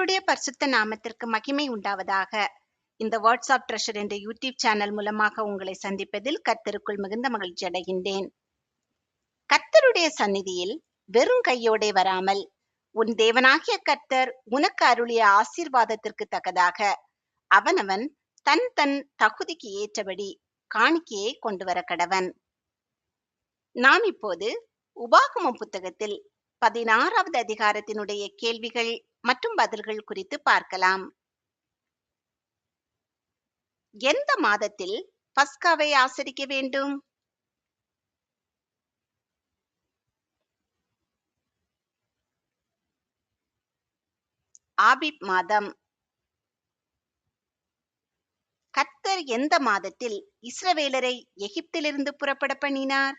கர்த்தருடைய பரிசுத்த நாமத்திற்கு மகிமை உண்டாவதாக. இந்த வேர்ட்ஸ் ஆஃப் ட்ரெஷர் என்ற யூடியூப் சேனல் மூலமாக உங்களை சந்திப்பதில் கர்த்தருக்குள் மிகுந்த மகிழ்ச்சி அடைகின்றேன். கர்த்தருடைய சந்நிதியில் வெறும் கையோடே வராமல், உன் தேவனாகிய கர்த்தர் உனக்கு அருளிய ஆசீர்வாதத்திற்கு தக்கதாக அவனவன் தன் தன் தகுதிக்கு ஏற்றபடி காணிக்கையை கொண்டு வர கடவன். நாம் இப்போது உபாகமம் புத்தகத்தில் 16வது அதிகாரத்தினுடைய கேள்விகள் மற்றும் பதில்கள் குறித்து பார்க்கலாம். எந்த மாதத்தில் பஸ்காவை ஆசரிக்க வேண்டும்? ஆபீப் மாதம். கர்த்தர் எந்த மாதத்தில் இஸ்ரவேலரை எகிப்திலிருந்து புறப்பட பண்ணினார்?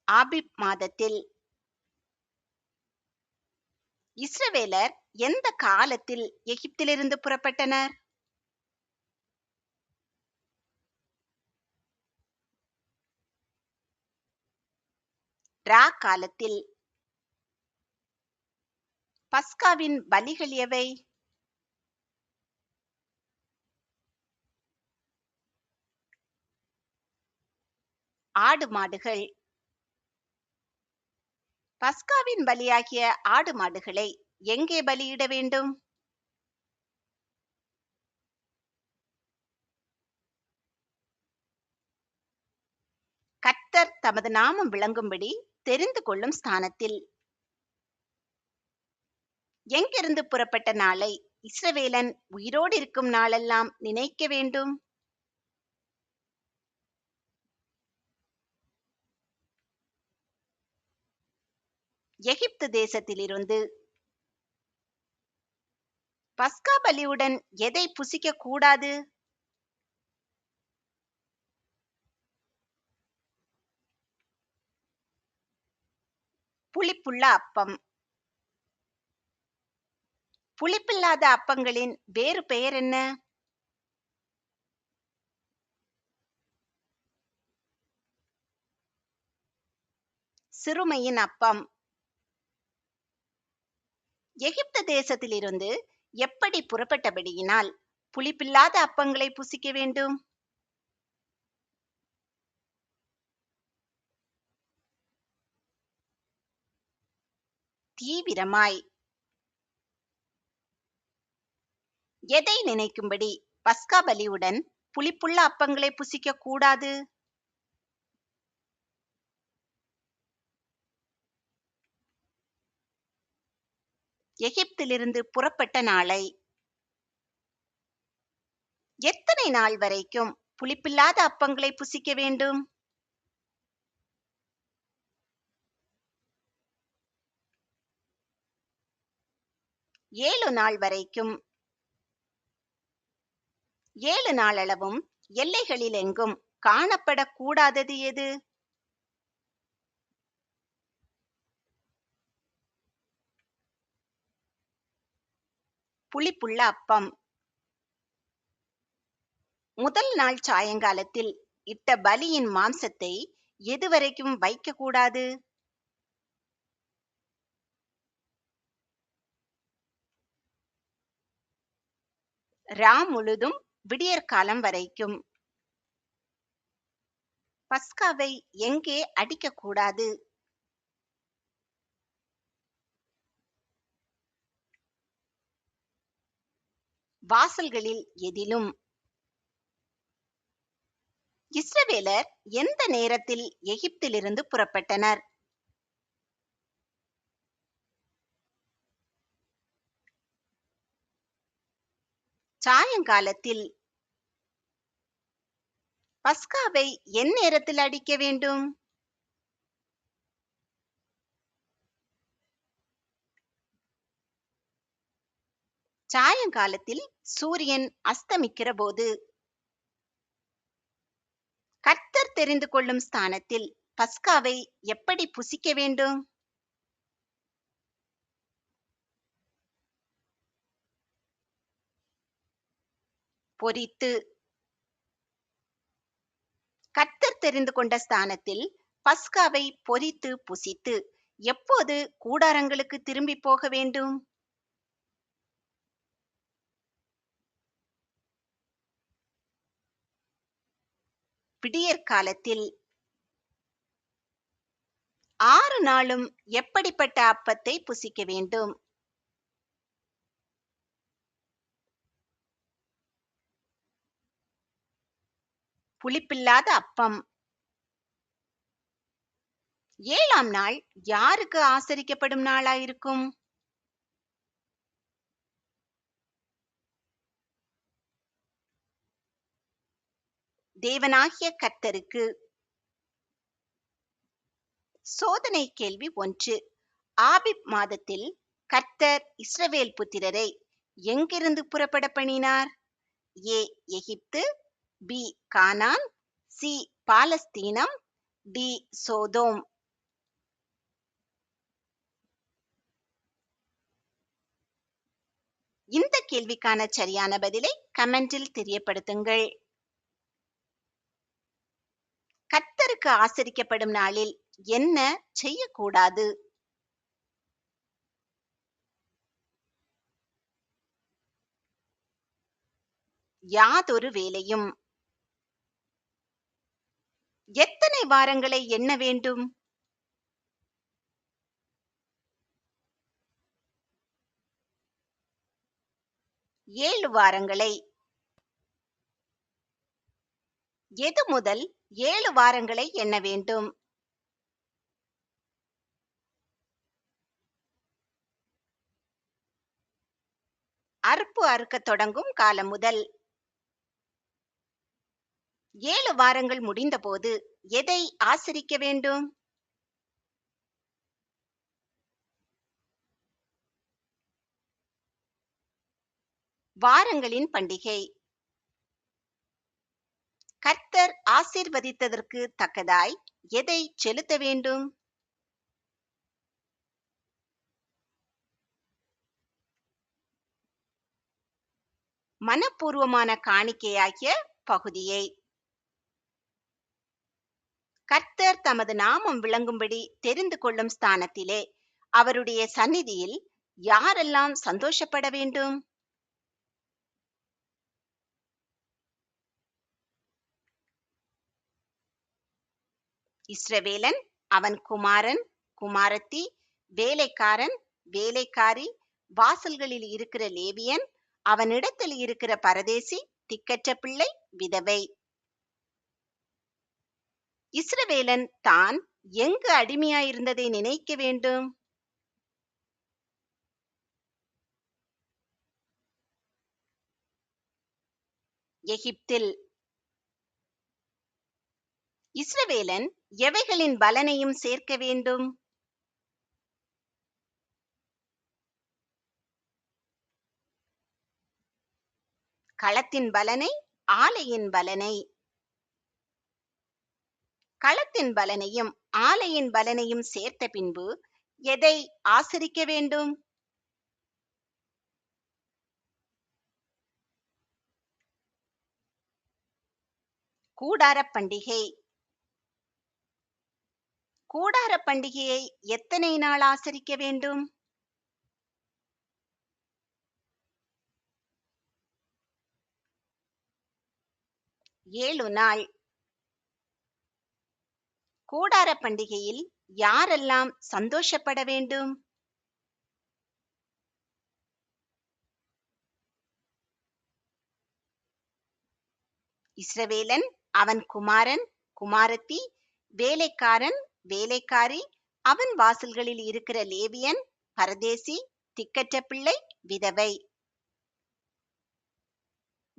ஆபீப் மாதத்தில். இஸ்ரவேலர் எந்த காலத்தில் எகிப்திலிருந்து புறப்பட்டனர்? ரா காலத்தில். பஸ்காவின் பலிகள் எவை? ஆடு மாடுகள். பஸ்காவின் பலியாகிய ஆடு மாடுகளை எங்கே பலியிட வேண்டும்? கர்த்தர் தமது நாமம் விளங்கும்படி தெரிந்து கொள்ளும் ஸ்தானத்தில். எங்கிருந்து புறப்பட்ட நாளை இஸ்ரவேலன் உயிரோடு இருக்கும் நாளெல்லாம் நினைக்க வேண்டும்? எகிப்து தேசத்திலிருந்து. பஸ்கா பலியுடன் எதை புசிக்க கூடாது? புளிப்புள்ள அப்பம். புளிப்பில்லாத அப்பங்களின் வேறு பெயர் என்ன? சிறுமையின் அப்பம். எகிப்து தேசத்திலிருந்து எப்படி புறப்பட்டபடியினால் புளிப்பில்லாத அப்பங்களை புசிக்க வேண்டும்? தீவிரமாய். எதை நினைக்கும்படி பஸ்கா பலியுடன் புளிப்புள்ள அப்பங்களை புசிக்க கூடாது? எகிப்திலிருந்து புறப்பட்ட நாளை. எத்தனை நாள் வரைக்கும் புளிப்பில்லாத அப்பங்களை புசிக்க வேண்டும்? 7 நாள் வரைக்கும். 7 நாளளவும் எல்லைகளில் எங்கும் காணப்படக்கூடாதது எது? புளிப்புள்ள அப்பம். முதல் நாள் சாயங்காலத்தில் இட்ட பலியின் மாம்சத்தை எதுவரைக்கும் வைக்க கூடாது? ரா முழுதும் விடியற்காலம் வரைக்கும். பஸ்காவை எங்கே அடிக்கக்கூடாது? வாசல்களில் எதிலும். இஸ்ரவேலர் எந்த நேரத்தில் எகிப்திலிருந்து புறப்பட்டனர்? சாயங்காலத்தில். பஸ்காவை எந்நேரத்தில் அடிக்க வேண்டும்? சாயங்காலத்தில் சூரியன் அஸ்தமிக்கிற போது. கர்த்தர் தெரிந்து கொள்ளும் ஸ்தானத்தில் பஸ்காவை எப்படி புசிக்க வேண்டும்? பொரித்து. கர்த்தர் தெரிந்து கொண்ட ஸ்தானத்தில் பஸ்காவை பொரித்து புசித்து எப்போது கூடாரங்களுக்கு திரும்பி போக வேண்டும்? விடியற்காலத்தில். 6 நாளும் எப்படிப்பட்ட அப்பத்தை புசிக்க வேண்டும்? புளிப்பில்லாத அப்பம். 7ஆம் நாள் யாருக்கு ஆசரிக்கப்படும் நாளாயிருக்கும்? தேவனாகிய கர்த்தருக்கு. சோதனை கேள்வி 1. ஆபிப் மாதத்தில் கர்த்தர் இஸ்ரவேல் புத்திரரை எங்கிருந்து புறப்பட பண்ணினார்? ஏ எகிப்து, பி கானான், சி பாலஸ்தீனம், டி சோதோம். இந்த கேள்விக்கான சரியான பதிலை கமெண்டில் தெரியப்படுத்துங்கள். கர்த்தருக்கு ஆசரிக்கப்படும் நாளில் என்ன செய்யக்கூடாது? யாதொரு வேலையும். எத்தனை வாரங்களை எண்ண வேண்டும்? 7 வாரங்களை. எது முதல் 7 வாரங்களை எண்ண வேண்டும்? அறுப்பு அறுக்கத் தொடங்கும் காலம் முதல். 7 வாரங்கள் முடிந்தபோது எதை ஆசரிக்க வேண்டும்? வாரங்களின் பண்டிகை. கர்த்தர் ஆசீர்வதித்ததற்கு தக்கதாய் எதை செலுத்த வேண்டும்? மனப்பூர்வமான காணிக்கையாகிய பகுதியை. கர்த்தர் தமது நாமம் விளங்கும்படி தெரிந்து கொள்ளும் ஸ்தானத்திலே அவருடைய சந்நிதியில் யாரெல்லாம் சந்தோஷப்பட வேண்டும்? இஸ்ரவேலன், அவன் குமாரன், குமாரத்தி, வேலைக்காரன், வேலைக்காரி, வாசல்களில் இருக்கிற லேவியன், அவனிடத்தில் இருக்கிற பரதேசி, திக்கற்ற பிள்ளை, விதவை. இஸ்ரவேலன் தான் எங்கு அடிமையாயிருந்ததை நினைக்க வேண்டும்? எகிப்தில். இஸ்ரவேலன் எவைகளின் பலனையும் சேர்க்க வேண்டும்? களத்தின் பலனை, ஆலையின் பலனை. களத்தின் பலனையும் ஆலையின் பலனையும் சேர்த்த பின்பு எதை ஆசரிக்க வேண்டும்? கூடாரப் பண்டிகை. கூடாரப் பண்டிகையை எத்தனை நாள் ஆசரிக்க வேண்டும்? 7 நாள். கூடாரப் பண்டிகையில் யாரெல்லாம் சந்தோஷப்பட வேண்டும்? இஸ்ரவேலன், அவன் குமாரன், குமாரத்தி, வேலைக்காரன், வேலைக்காரி, அவன் வாசல்களில் இருக்கிற லேவியன், பரதேசி, திக்கற்ற பிள்ளை, விதவை.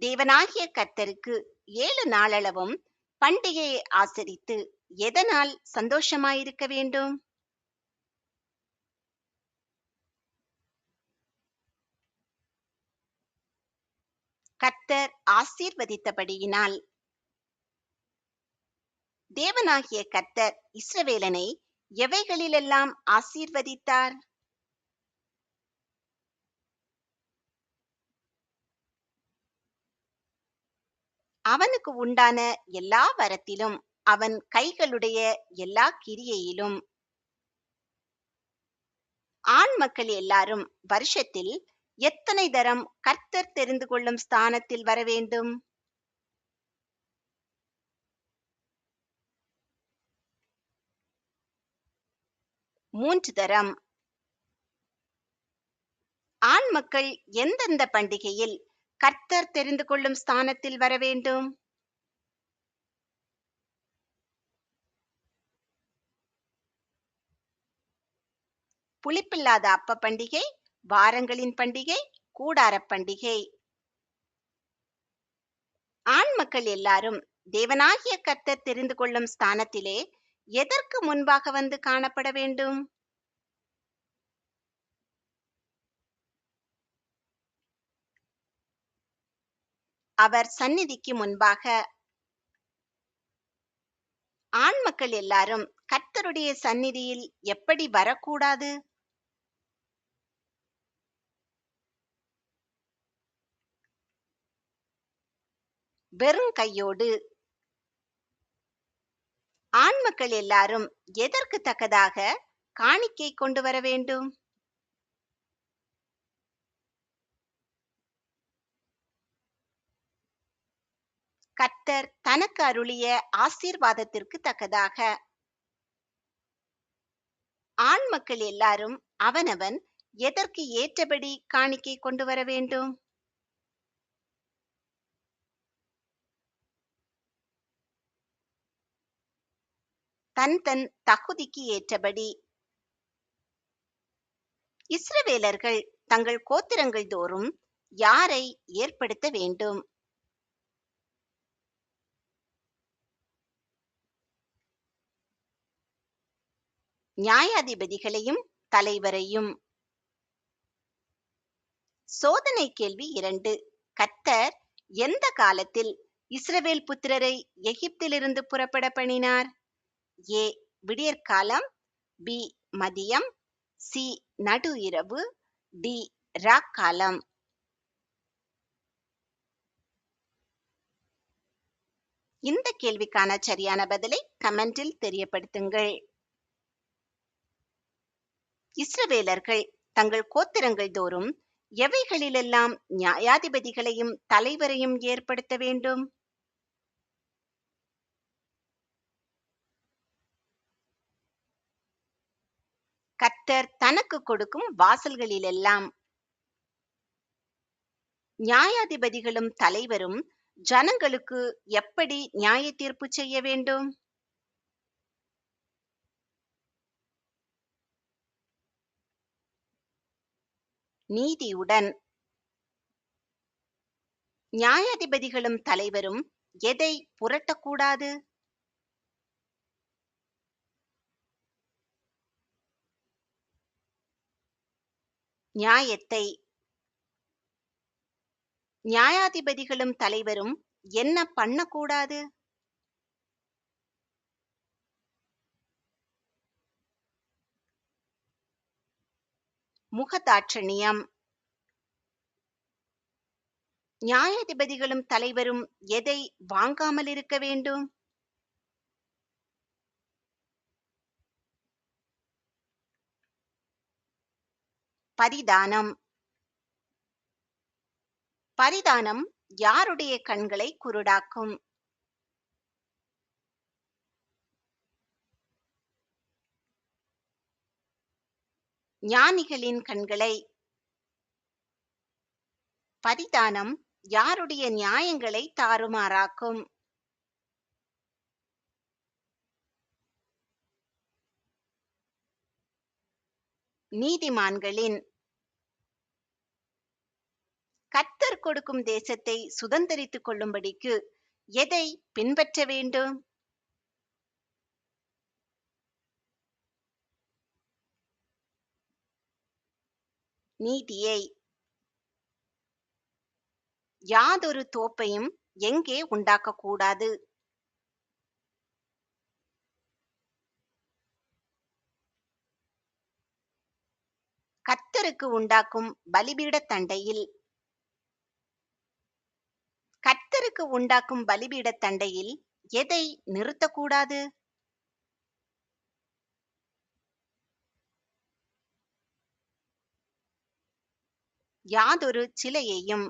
தேவனாகிய கர்த்தருக்கு 7 நாளளவும் பண்டிகையை ஆசரித்து எதனால் சந்தோஷமாயிருக்க வேண்டும்? கர்த்தர் ஆசீர்வதித்தபடியினால். தேவனாகிய கர்த்தர் இஸ்ரவேலனை எவைகளிலெல்லாம் ஆசீர்வதித்தார்? அவனுக்கு உண்டான எல்லா வரத்திலும் அவன் கைகளுடைய எல்லா கிரியையிலும். ஆண் மக்கள் எல்லாரும் வருஷத்தில் எத்தனை தரம் கர்த்தர் தெரிந்து கொள்ளும் ஸ்தானத்தில் வர வேண்டும்? 3 தரம். ஆண் மக்கள் எந்தெந்த பண்டிகையில் கர்த்தர் தெரிந்து கொள்ளும் ஸ்தானத்தில் வர வேண்டும்? புளிப்பில்லாத அப்ப பண்டிகை, வாரங்களின் பண்டிகை, கூடாரப் பண்டிகை. ஆண் மக்கள் எல்லாரும் தேவனாகிய கர்த்தர் தெரிந்து கொள்ளும் ஸ்தானத்திலே எதற்கு முன்பாக வந்து காணப்பட வேண்டும்? அவர் சந்நிதிக்கு முன்பாக. ஆண் மக்கள் எல்லாரும் கர்த்தருடைய சந்நிதியில் எப்படி வரக்கூடாது? வெறும் கையோடு. ஆண் மக்கள் எல்லாரும் எதற்கு தக்கதாக காணிக்கை கொண்டு வர வேண்டும்? கர்த்தர் தனக்கு அருளிய ஆசீர்வாதத்திற்கு தக்கதாக. ஆண் மக்கள் எல்லாரும் அவனவன் எதற்கு ஏற்றபடி காணிக்கை கொண்டு வர வேண்டும்? தன் தன் தகுதிக்கு ஏற்றபடி. இஸ்ரவேலர்கள் தங்கள் கோத்திரங்கள் தோறும் யாரை ஏற்படுத்த வேண்டும்? நியாயாதிபதிகளையும் தலைவரையும். சோதனை கேள்வி 2. கர்த்தர் எந்த காலத்தில் இஸ்ரவேல் புத்திரரை எகிப்திலிருந்து புறப்பட பண்ணினார்? ஏ விடியற்காலம், பி மதியம், சி நடு இரவு, டி ராக்காலம். இந்த கேள்விக்கான சரியான பதிலை கமெண்டில் தெரியப்படுத்துங்கள். இஸ்ரவேலர்கள் தங்கள் கோத்திரங்கள் தோறும் எவைகளிலெல்லாம் நியாயாதிபதிகளையும் தலைவரையும் ஏற்படுத்த வேண்டும்? கர்த்தர் தனக்கு கொடுக்கும் வாசல்களிலெல்லாம். நியாயாதிபதிகளும் தலைவரும் ஜனங்களுக்கு எப்படி நியாய தீர்ப்பு செய்ய வேண்டும்? நீதியுடன். நியாயாதிபதிகளும் தலைவரும் எதை புரட்டக்கூடாது? நியாயத்தை. நியாயாதிபதிகளும் தலைவரும் என்ன பண்ணக்கூடாது? முகதாட்சணியம். நியாயாதிபதிகளும் தலைவரும் எதை வாங்காமல் இருக்க வேண்டும்? பரிதானம். பரிதானம் யாருடைய கண்களை குருடாக்கும்? ஞானிகளின் கண்களை. பரிதானம் யாருடைய நியாயங்களை தாறுமாறாக்கும்? நீதிமான்களின். கர்த்தர் கொடுக்கும் தேசத்தை சுதந்தரித்துக் கொள்ளும்படிக்கு எதை பின்பற்ற வேண்டும்? நீதியை. யாதொரு தோப்பையும் எங்கே உண்டாக்கக்கூடாது? கர்த்தருக்கு உண்டாக்கும் பலிபீடத் தண்டையில். கர்த்தருக்கு உண்டாக்கும் பலிபீடத் தண்டையில் எதை நிறுத்தக்கூடாது? யாதொரு சிலையையும்.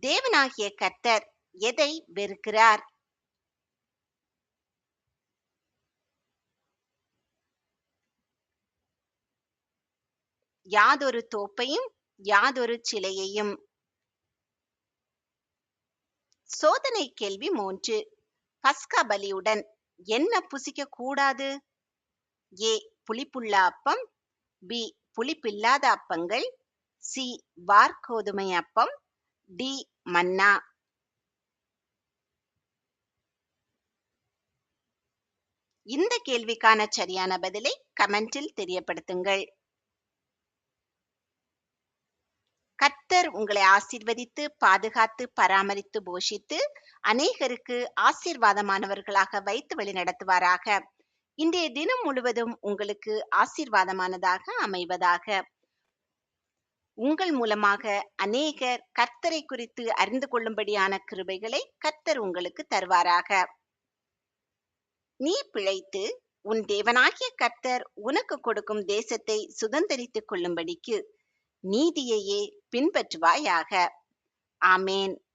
தேவனாகிய கர்த்தர் எதை வெறுக்கிறார்? யாதொரு தோப்பையும் யாதொரு சிலையையும். சோதனை கேள்வி 3. பஸ்கா பலியுடன் என்ன புசிக்க கூடாது? ஏ புளிப்புள்ள அப்பம், பி புளிப்பில்லாத அப்பங்கள், சி வார்கோதுமை அப்பம், டி மன்னா. இந்த கேள்விக்கான சரியான பதிலை கமெண்டில் தெரியப்படுத்துங்கள். கர்த்தர் உங்களை ஆசீர்வதித்து பாதுகாத்து பராமரித்து போஷித்து அநேகருக்கு ஆசீர்வாதமானவர்களாக வைத்து வழிநடத்துவாராக. இன்றைய தினம் முழுவதும் உங்களுக்கு ஆசீர்வாதமானதாக அமைவதாக. உங்கள் மூலமாக அநேகர் கர்த்தரை குறித்து அறிந்து கொள்ளும்படியான கிருபைகளை கர்த்தர் உங்களுக்கு தருவாராக. நீ பிழைத்து உன் தேவனாகிய கர்த்தர் உனக்கு கொடுக்கும் தேசத்தை சுதந்தரித்துக் கொள்ளும்படிக்கு நீதியையே பின்பற்றுவாயாக. ஆமேன்.